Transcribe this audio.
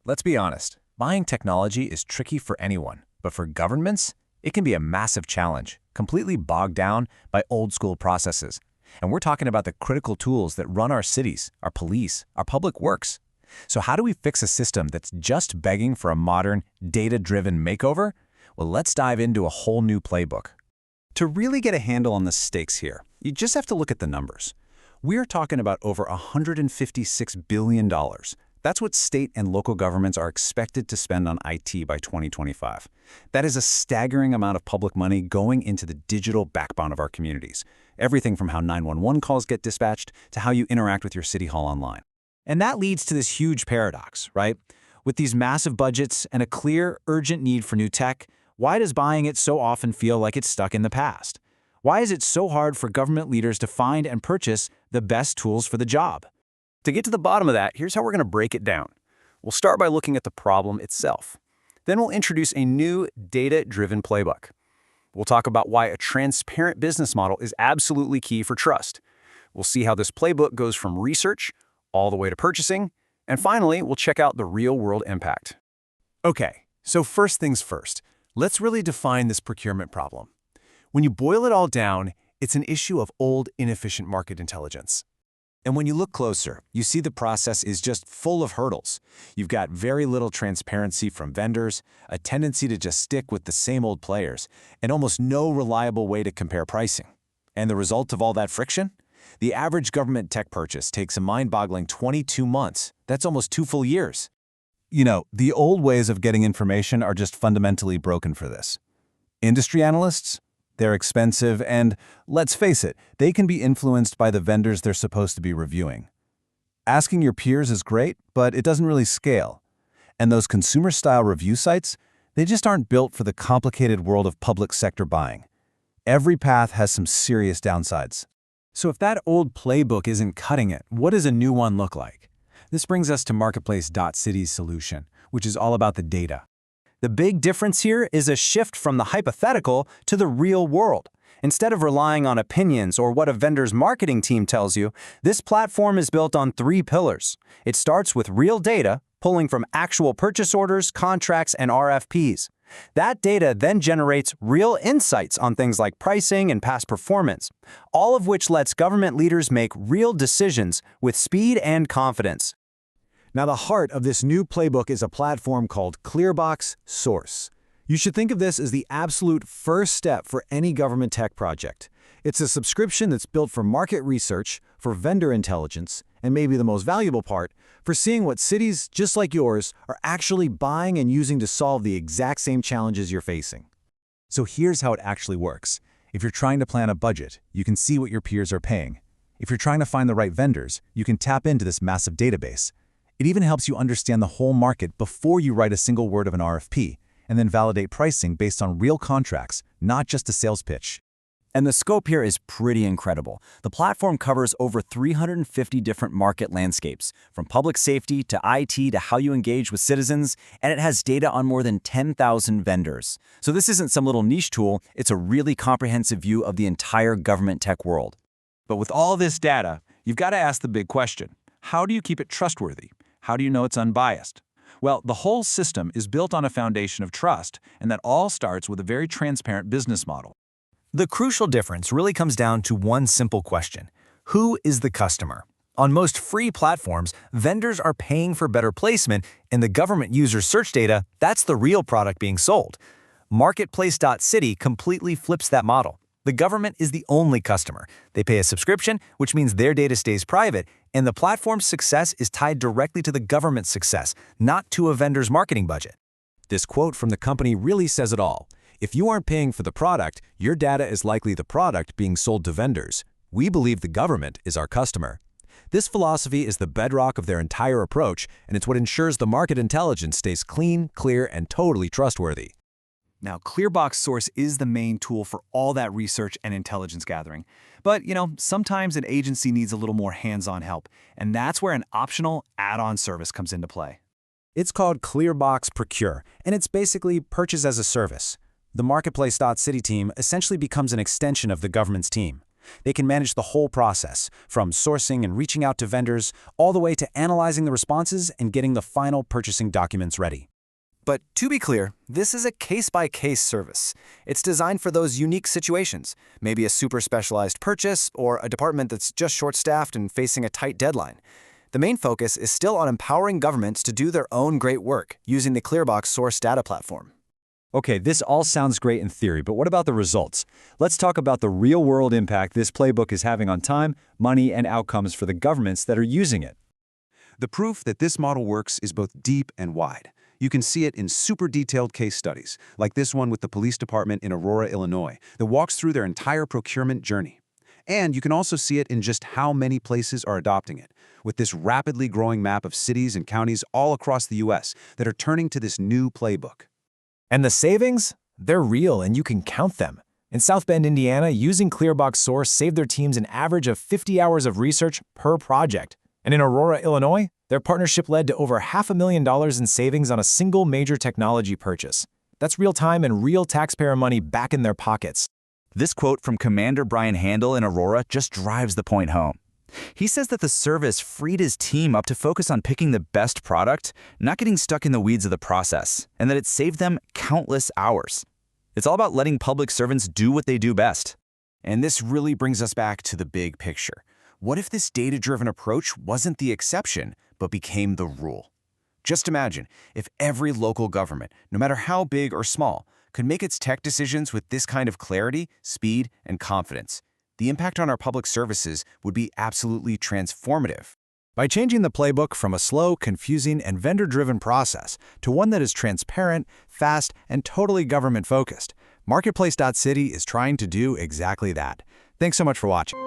Let's be honest, buying technology is tricky for anyone, but for governments, it can be a massive challenge, completely bogged down by old-school processes. And we're talking about the critical tools that run our cities, our police, our public works. So how do we fix a system that's just begging for a modern, data-driven makeover? Well, let's dive into a whole new playbook. To really get a handle on the stakes here, you just have to look at the numbers. We're talking about over $156 billion. That's what state and local governments are expected to spend on IT by 2025. That is a staggering amount of public money going into the digital backbone of our communities. Everything from how 911 calls get dispatched to how you interact with your city hall online. And that leads to this huge paradox, right? With these massive budgets and a clear, urgent need for new tech, why does buying it so often feel like it's stuck in the past? Why is it so hard for government leaders to find and purchase the best tools for the job? To get to the bottom of that, here's how we're going to break it down. We'll start by looking at the problem itself. Then we'll introduce a new data-driven playbook. We'll talk about why a transparent business model is absolutely key for trust. We'll see how this playbook goes from research all the way to purchasing. And finally, we'll check out the real-world impact. Okay, so first things first, let's really define this procurement problem. When you boil it all down, it's an issue of old, inefficient market intelligence. And when you look closer, you see the process is just full of hurdles. You've got very little transparency from vendors, a tendency to just stick with the same old players, and almost no reliable way to compare pricing. And the result of all that friction? The average government tech purchase takes a mind-boggling 22 months. That's almost 2 full years. You know, the old ways of getting information are just fundamentally broken for this. Industry analysts? They're expensive and, let's face it, they can be influenced by the vendors they're supposed to be reviewing. Asking your peers is great, but it doesn't really scale. And those consumer-style review sites, they just aren't built for the complicated world of public sector buying. Every path has some serious downsides. So if that old playbook isn't cutting it, what does a new one look like? This brings us to Marketplace.city's solution, which is all about the data. The big difference here is a shift from the hypothetical to the real world. Instead of relying on opinions or what a vendor's marketing team tells you, this platform is built on 3 pillars. It starts with real data, pulling from actual purchase orders, contracts, and RFPs. That data then generates real insights on things like pricing and past performance, all of which lets government leaders make real decisions with speed and confidence. Now, the heart of this new playbook is a platform called Clearbox Source. You should think of this as the absolute first step for any government tech project. It's a subscription that's built for market research, for vendor intelligence, and maybe the most valuable part, for seeing what cities just like yours are actually buying and using to solve the exact same challenges you're facing. So here's how it actually works. If you're trying to plan a budget, you can see what your peers are paying. If you're trying to find the right vendors, you can tap into this massive database. It even helps you understand the whole market before you write a single word of an RFP, and then validate pricing based on real contracts, not just a sales pitch. And the scope here is pretty incredible. The platform covers over 350 different market landscapes, from public safety to IT to how you engage with citizens, and it has data on more than 10,000 vendors. So this isn't some little niche tool, it's a really comprehensive view of the entire government tech world. But with all this data, you've got to ask the big question. How do you keep it trustworthy? How do you know it's unbiased? Well, the whole system is built on a foundation of trust, and that all starts with a very transparent business model. The crucial difference really comes down to one simple question. Who is the customer? On most free platforms, vendors are paying for better placement, and the government user search data, that's the real product being sold. Marketplace.city completely flips that model. The government is the only customer. They pay a subscription, which means their data stays private, and the platform's success is tied directly to the government's success, not to a vendor's marketing budget. This quote from the company really says it all. If you aren't paying for the product, your data is likely the product being sold to vendors. We believe the government is our customer. This philosophy is the bedrock of their entire approach, and it's what ensures the market intelligence stays clean, clear, and totally trustworthy. Now, Clearbox Source is the main tool for all that research and intelligence gathering. But, sometimes an agency needs a little more hands-on help, and that's where an optional add-on service comes into play. It's called Clearbox Procure, and it's basically purchase as a service. The Marketplace.city team essentially becomes an extension of the government's team. They can manage the whole process, from sourcing and reaching out to vendors, all the way to analyzing the responses and getting the final purchasing documents ready. But to be clear, this is a case-by-case service. It's designed for those unique situations, maybe a super specialized purchase or a department that's just short-staffed and facing a tight deadline. The main focus is still on empowering governments to do their own great work using the Clearbox source data platform. Okay, this all sounds great in theory, but what about the results? Let's talk about the real-world impact this playbook is having on time, money, and outcomes for the governments that are using it. The proof that this model works is both deep and wide. You can see it in super detailed case studies, like this one with the police department in Aurora, Illinois, that walks through their entire procurement journey. And you can also see it in just how many places are adopting it, with this rapidly growing map of cities and counties all across the U.S. that are turning to this new playbook. And the savings? They're real and you can count them. In South Bend, Indiana, using Clearbox Source saved their teams an average of 50 hours of research per project. And in Aurora, Illinois, their partnership led to over $500,000 in savings on a single major technology purchase. That's real time and real taxpayer money back in their pockets. This quote from Commander Brian Handel in Aurora just drives the point home. He says that the service freed his team up to focus on picking the best product, not getting stuck in the weeds of the process, and that it saved them countless hours. It's all about letting public servants do what they do best. And this really brings us back to the big picture. What if this data-driven approach wasn't the exception, but became the rule? Just imagine if every local government, no matter how big or small, could make its tech decisions with this kind of clarity, speed, and confidence. The impact on our public services would be absolutely transformative. By changing the playbook from a slow, confusing, and vendor-driven process to one that is transparent, fast, and totally government-focused, Marketplace.city is trying to do exactly that. Thanks so much for watching.